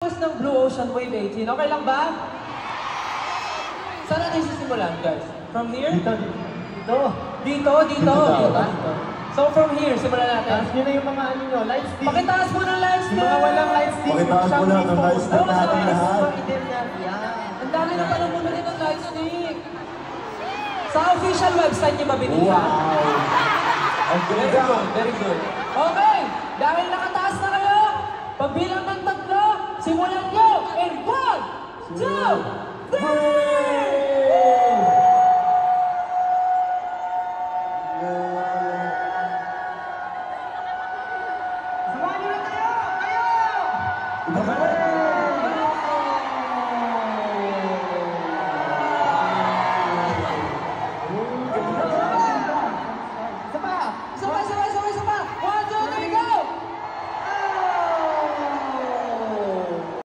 magtatapos ng Blue Ocean Wave 18. Okay lang ba? Saan natin sisimulan, guys? From here? Dito. Dito? Dito? So from here, simulan natin. Taas nyo na yung mga ano nyo, light stick. Pakitaas mo ng light stick! Yung mga walang light stick. Pakitaas mo lang ng light stick natin lahat. Ang dami na pala muna rin ng light stick. Sa official website niyo ba binili? Wow! Ang Very ganda! good, very good. Okay, dahil nakataas na kayo, pagbilang ng 3, simulan nyo in 1, 2, 3!